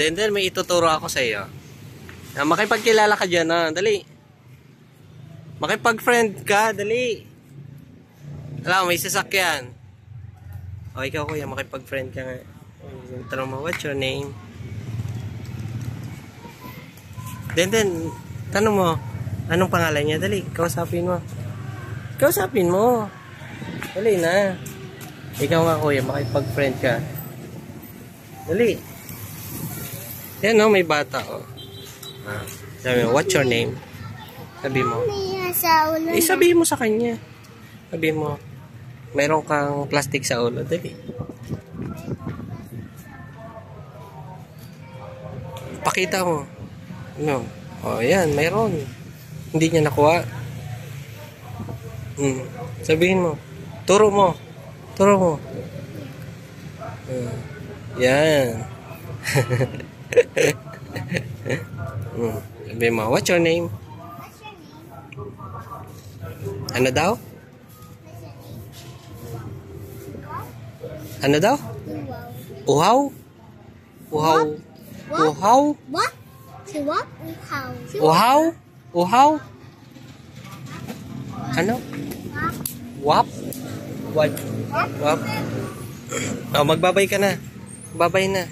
Then, may ituturo ako sa iyo. Makipagkilala ka dyan, ha? Dali. Makipag-friend ka, dali. Alam, may sasakyan. O, ikaw kuya, makipag-friend ka nga. Tanong mo, what's your name? Then, tanong mo, anong pangalan niya? Dali, kausapin mo. Kausapin mo. Dali na. Ikaw nga kuya, makipag-friend ka. Dali. Yan o, may bata o. Sabi mo, what's your name? Sabi mo. Sabihin mo sa kanya. Sabi mo, mayroon kang plastic sa ulo. Dali. Pakita mo. Ano? O, yan, mayroon. Hindi niya nakuha. Sabihin mo. Turo mo. Turo mo. Yan. Sabi mo, what's your name? Ano daw? Ano daw? Uhaw? Uhaw? Uhaw? What? Si what? Uhaw. Uhaw? Uhaw? Ano? Wap? What? Wap? Oh, magbabay ka na. Babay na.